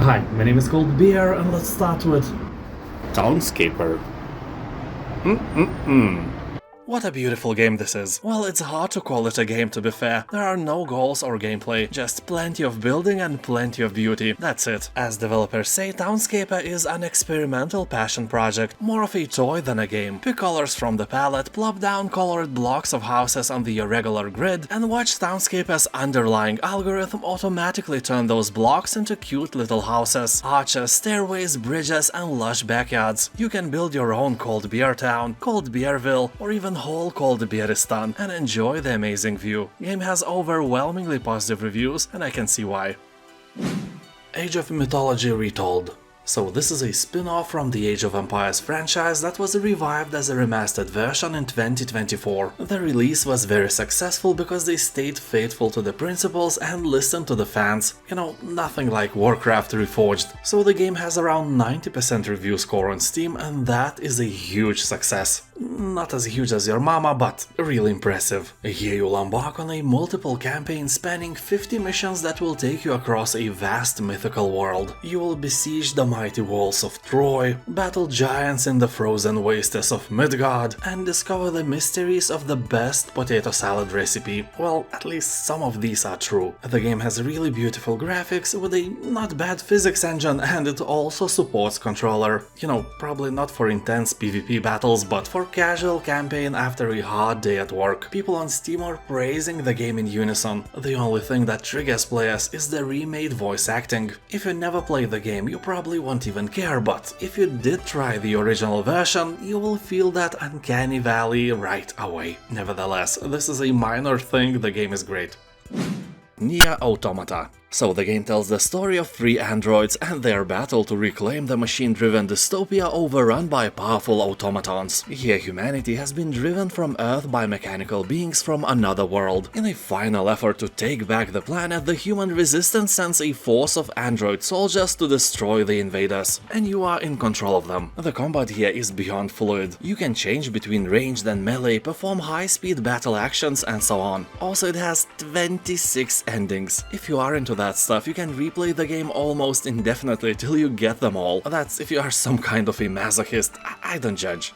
Hi, my name is ColdBeer and let's start with Townscaper. What a beautiful game this is. Well, it's hard to call it a game, to be fair. There are no goals or gameplay, just plenty of building and plenty of beauty. That's it. As developers say, Townscaper is an experimental passion project, more of a toy than a game. Pick colors from the palette, plop down colored blocks of houses on the irregular grid, and watch Townscaper's underlying algorithm automatically turn those blocks into cute little houses, arches, stairways, bridges, and lush backyards. You can build your own ColdBeer town, ColdBeerville, or even whole ColdBeeristan and enjoy the amazing view. Game has overwhelmingly positive reviews and I can see why. Age of Mythology Retold. So this is a spin-off from the Age of Empires franchise that was revived as a remastered version in 2024. The release was very successful because they stayed faithful to the principles and listened to the fans. You know, nothing like Warcraft Reforged. So the game has around 90% review score on Steam and that is a huge success. Not as huge as your mama, but really impressive. Here you'll embark on a multiple campaign spanning 50 missions that will take you across a vast mythical world. You will besiege the mighty walls of Troy, battle giants in the frozen wastes of Midgard, and discover the mysteries of the best potato salad recipe. Well, at least some of these are true. The game has really beautiful graphics with a not bad physics engine and it also supports controller. You know, probably not for intense PvP battles, but for casual campaign after a hard day at work. People on Steam are praising the game in unison. The only thing that triggers players is the remade voice acting. If you never played the game, you probably won't even care, but if you did try the original version, you will feel that uncanny valley right away. Nevertheless, this is a minor thing, the game is great. NieR Automata. So the game tells the story of 3 androids and their battle to reclaim the machine-driven dystopia overrun by powerful automatons. Here humanity has been driven from Earth by mechanical beings from another world. In a final effort to take back the planet, the human resistance sends a force of android soldiers to destroy the invaders, and you are in control of them. The combat here is beyond fluid. You can change between ranged and melee, perform high-speed battle actions and so on. Also it has 26 endings. If you are into that stuff, you can replay the game almost indefinitely till you get them all. That's if you are some kind of a masochist. I don't judge.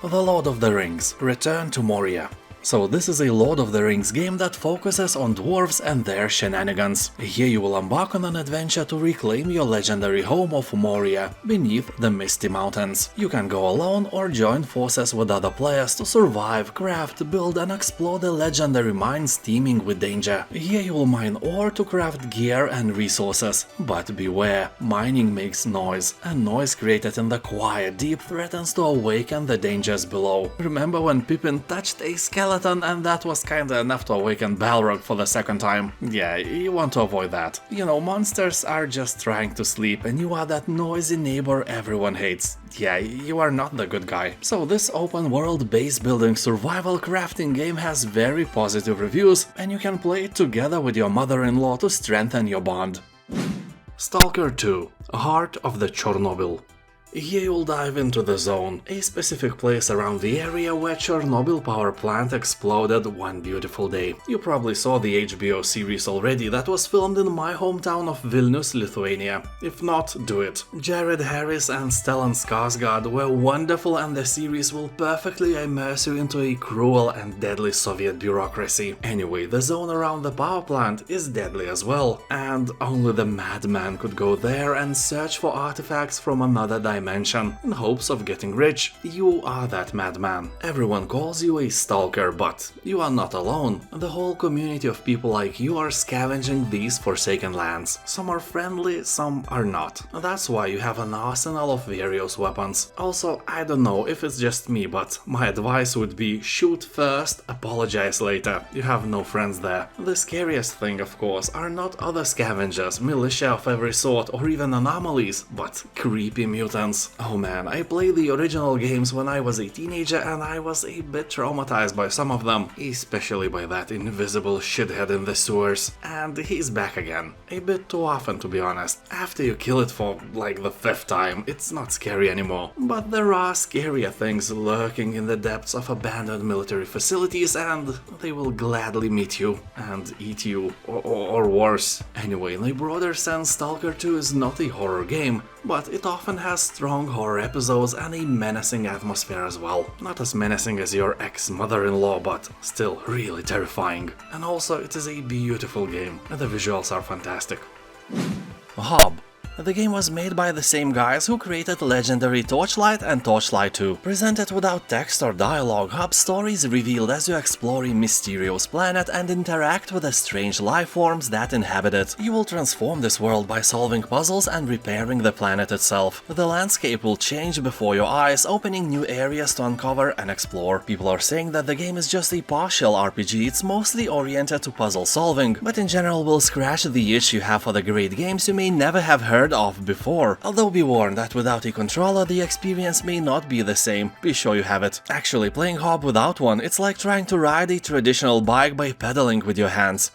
The Lord of the Rings: Return to Moria. So this is a Lord of the Rings game that focuses on dwarves and their shenanigans. Here you will embark on an adventure to reclaim your legendary home of Moria, beneath the Misty Mountains. You can go alone or join forces with other players to survive, craft, build and explore the legendary mines teeming with danger. Here you will mine ore to craft gear and resources. But beware, mining makes noise, and noise created in the quiet deep threatens to awaken the dangers below. Remember when Pippin touched a skeleton and that was kinda enough to awaken Balrog for the second time? Yeah, you want to avoid that. You know, monsters are just trying to sleep and you are that noisy neighbor everyone hates. Yeah, you are not the good guy. So this open world base building survival crafting game has very positive reviews and you can play it together with your mother-in-law to strengthen your bond. S.T.A.L.K.E.R 2: Heart of the Chornobyl. Here you'll dive into the zone, a specific place around the area where Chornobyl power plant exploded one beautiful day. You probably saw the HBO series already that was filmed in my hometown of Vilnius, Lithuania. If not, do it. Jared Harris and Stellan Skarsgård were wonderful and the series will perfectly immerse you into a cruel and deadly Soviet bureaucracy. Anyway, the zone around the power plant is deadly as well, and only the madman could go there and search for artifacts from another dimension in hopes of getting rich. You are that madman. Everyone calls you a stalker, but you are not alone. The whole community of people like you are scavenging these forsaken lands. Some are friendly, some are not. That's why you have an arsenal of various weapons. Also, I don't know if it's just me, but my advice would be shoot first, apologize later. You have no friends there. The scariest thing, of course, are not other scavengers, militia of every sort, or even anomalies, but creepy mutants. emotions. Oh man, I played the original games when I was a teenager and I was a bit traumatized by some of them, especially by that invisible shithead in the sewers. And he's back again. A bit too often, to be honest. After you kill it for like the 5th time, it's not scary anymore. But there are scarier things lurking in the depths of abandoned military facilities, and they will gladly meet you and eat you, or worse. Anyway, in a broader sense, S.T.A.L.K.E.R 2 is not a horror game, but it often has strong horror episodes and a menacing atmosphere as well. Not as menacing as your ex-mother-in-law, but still really terrifying. And also, it is a beautiful game, and the visuals are fantastic. Hob. The game was made by the same guys who created legendary Torchlight and Torchlight 2. Presented without text or dialogue, Hub's story is revealed as you explore a mysterious planet and interact with the strange life forms that inhabit it. You will transform this world by solving puzzles and repairing the planet itself. The landscape will change before your eyes, opening new areas to uncover and explore. People are saying that the game is just a partial RPG, it's mostly oriented to puzzle solving, but in general will scratch the itch you have for the great games you may never have heard of before. Although be warned that without a controller the experience may not be the same, be sure you have it. Actually, playing Hob without one, it's like trying to ride a traditional bike by pedaling with your hands.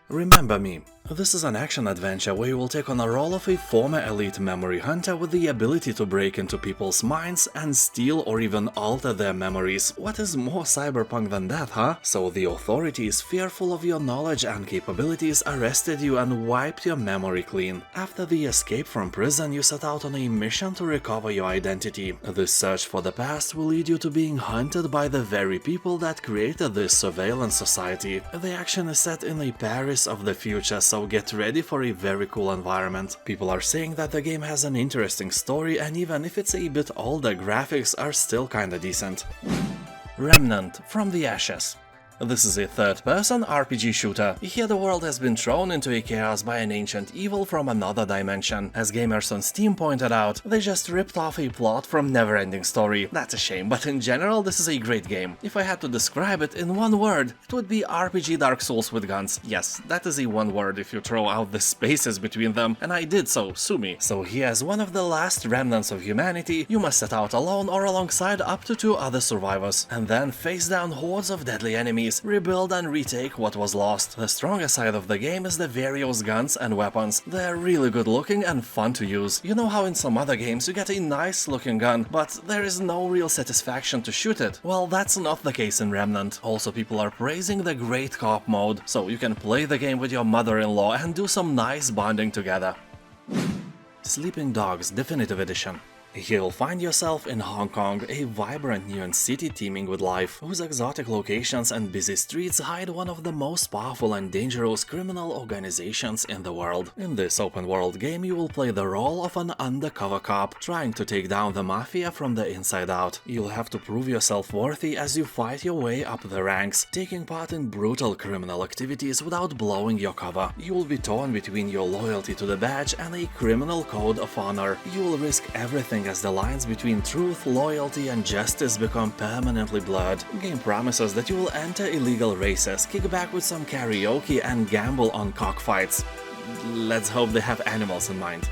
Remember Me. This is an action-adventure where you will take on the role of a former elite memory hunter with the ability to break into people's minds and steal or even alter their memories. What is more cyberpunk than that, huh? So the authorities, fearful of your knowledge and capabilities, arrested you and wiped your memory clean. After the escape from prison, you set out on a mission to recover your identity. This search for the past will lead you to being hunted by the very people that created this surveillance society. The action is set in a Paris of the future, so get ready for a very cool environment. People are saying that the game has an interesting story, and even if it's a bit older, graphics are still kinda decent. Remnant, From the Ashes. This is a third-person RPG shooter. Here the world has been thrown into a chaos by an ancient evil from another dimension. As gamers on Steam pointed out, they just ripped off a plot from Neverending Story. That's a shame, but in general this is a great game. If I had to describe it in one word, it would be RPG Dark Souls with guns. Yes, that is a one word if you throw out the spaces between them, and I did so, sue me. So here, as one of the last remnants of humanity, you must set out alone or alongside up to 2 other survivors, and then face down hordes of deadly enemies, rebuild and retake what was lost. The strongest side of the game is the various guns and weapons. They're really good looking and fun to use. You know how in some other games you get a nice looking gun, but there is no real satisfaction to shoot it? Well, that's not the case in Remnant. Also, people are praising the great co-op mode, so you can play the game with your mother-in-law and do some nice bonding together. Sleeping Dogs Definitive Edition. Here you'll find yourself in Hong Kong, a vibrant neon city teeming with life, whose exotic locations and busy streets hide one of the most powerful and dangerous criminal organizations in the world. In this open-world game you will play the role of an undercover cop, trying to take down the mafia from the inside out. You'll have to prove yourself worthy as you fight your way up the ranks, taking part in brutal criminal activities without blowing your cover. You will be torn between your loyalty to the badge and a criminal code of honor. You will risk everything as the lines between truth, loyalty and justice become permanently blurred. Game promises that you will enter illegal races, kick back with some karaoke and gamble on cockfights. Let's hope they have animals in mind.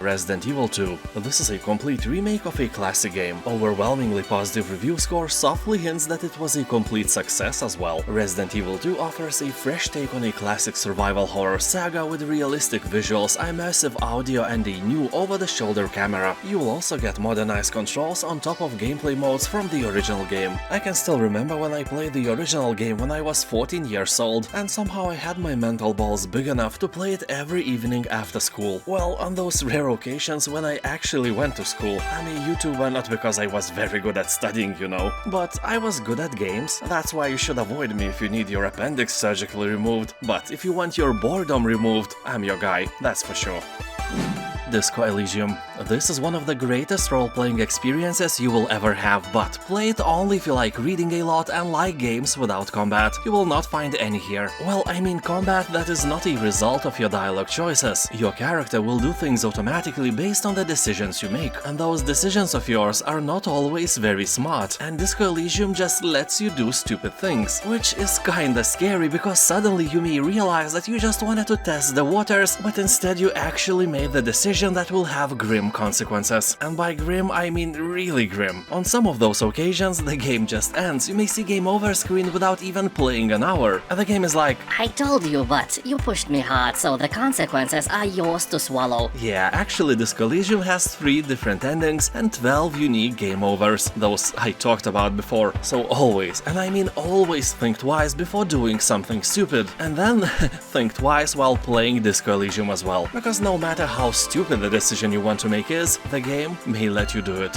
Resident Evil 2. This is a complete remake of a classic game. Overwhelmingly positive review score softly hints that it was a complete success as well. Resident Evil 2 offers a fresh take on a classic survival horror saga with realistic visuals, immersive audio and a new over-the-shoulder camera. You will also get modernized controls on top of gameplay modes from the original game. I can still remember when I played the original game when I was 14 years old, and somehow I had my mental balls big enough to play it every evening after school. Well, on those rare occasions when I actually went to school. I'm a YouTuber not because I was very good at studying, you know, but I was good at games. That's why you should avoid me if you need your appendix surgically removed, but if you want your boredom removed, I'm your guy, that's for sure. Disco Elysium. This is one of the greatest role-playing experiences you will ever have, but play it only if you like reading a lot and like games without combat. You will not find any here. Well, I mean combat that is not a result of your dialogue choices. Your character will do things automatically based on the decisions you make, and those decisions of yours are not always very smart, and Disco Elysium just lets you do stupid things, which is kinda scary because suddenly you may realize that you just wanted to test the waters, but instead you actually made the decision decision that will have grim consequences. And by grim, I mean really grim. On some of those occasions, the game just ends. You may see game over screen without even playing an hour. And the game is like, I told you, but you pushed me hard, so the consequences are yours to swallow. yeah, actually this Elysium has 3 different endings and 12 unique game overs, those I talked about before. So always, and I mean always, think twice before doing something stupid, and then think twice while playing Disco Elysium as well, because no matter how stupid the decision you want to make is, the game may let you do it.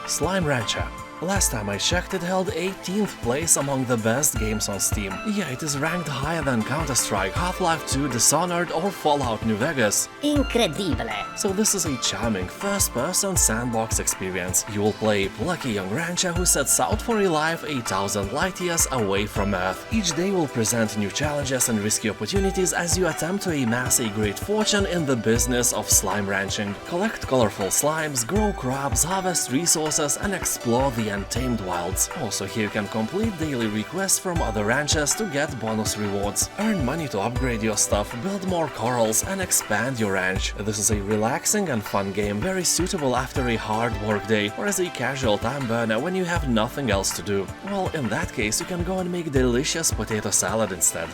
Slime Rancher. Last time I checked, it held 18th place among the best games on Steam. Yeah, it is ranked higher than Counter-Strike, Half-Life 2, Dishonored or Fallout New Vegas. Incredibile. So this is a charming first-person sandbox experience. You will play a plucky young rancher who sets out for a life 8,000 light years away from Earth. Each day will present new challenges and risky opportunities as you attempt to amass a great fortune in the business of slime ranching. Collect colorful slimes, grow crops, harvest resources and explore the untamed wilds. Also here you can complete daily requests from other ranchers to get bonus rewards. Earn money to upgrade your stuff, build more corals and expand your ranch. This is a relaxing and fun game, very suitable after a hard work day or as a casual time burner when you have nothing else to do. Well, in that case you can go and make delicious potato salad instead.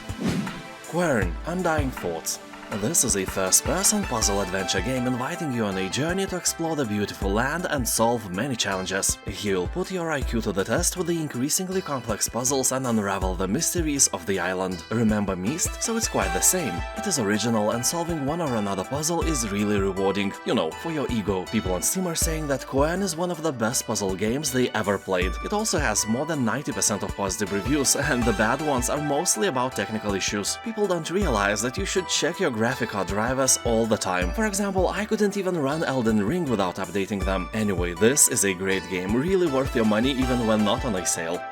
Quern, Undying Thoughts. This is a first-person puzzle-adventure game inviting you on a journey to explore the beautiful land and solve many challenges. You'll put your IQ to the test with the increasingly complex puzzles and unravel the mysteries of the island. Remember Myst? So it's quite the same. It is original and solving one or another puzzle is really rewarding. You know, for your ego. People on Steam are saying that Quern is one of the best puzzle games they ever played. It also has more than 90% of positive reviews, and the bad ones are mostly about technical issues. People don't realize that you should check your graphic card drivers all the time. For example, I couldn't even run Elden Ring without updating them. Anyway, this is a great game, really worth your money even when not on a sale.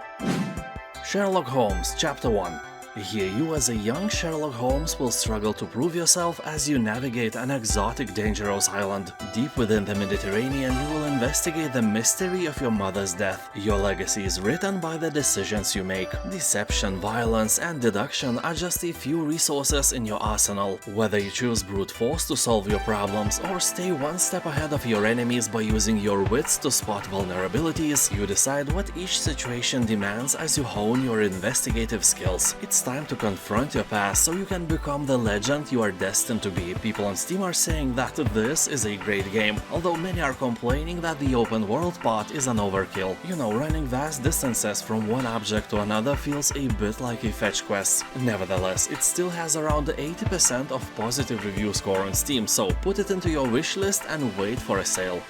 Sherlock Holmes, Chapter 1. Here you as a young Sherlock Holmes will struggle to prove yourself as you navigate an exotic, dangerous island. Deep within the Mediterranean, you will investigate the mystery of your mother's death. Your legacy is written by the decisions you make. Deception, violence and deduction are just a few resources in your arsenal. Whether you choose brute force to solve your problems or stay one step ahead of your enemies by using your wits to spot vulnerabilities, you decide what each situation demands as you hone your investigative skills. It's time to confront your past so you can become the legend you are destined to be. People on Steam are saying that this is a great game, although many are complaining that the open world part is an overkill. You know, running vast distances from one object to another feels a bit like a fetch quest. Nevertheless, it still has around 80% of positive review score on Steam, so put it into your wishlist and wait for a sale.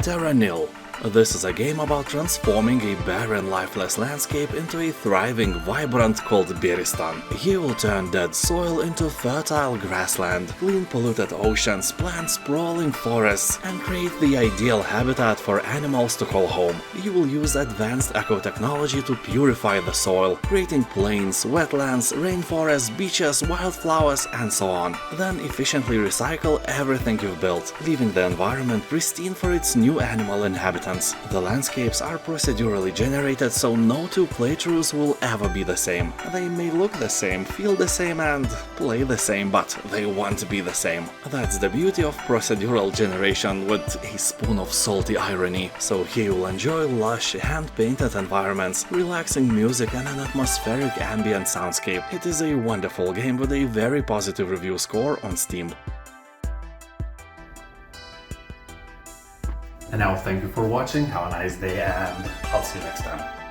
Terra Nil. This is a game about transforming a barren, lifeless landscape into a thriving, vibrant ColdBeeristan. You will turn dead soil into fertile grassland, clean polluted oceans, plant sprawling forests, and create the ideal habitat for animals to call home. You will use advanced eco-technology to purify the soil, creating plains, wetlands, rainforests, beaches, wildflowers, and so on. Then efficiently recycle everything you've built, leaving the environment pristine for its new animal inhabitants. The landscapes are procedurally generated, so no two playthroughs will ever be the same. They may look the same, feel the same and play the same, but they won't be the same. That's the beauty of procedural generation with a spoon of salty irony. So here you'll enjoy lush, hand-painted environments, relaxing music and an atmospheric ambient soundscape. It is a wonderful game with a very positive review score on Steam. And now thank you for watching, have a nice day and I'll see you next time.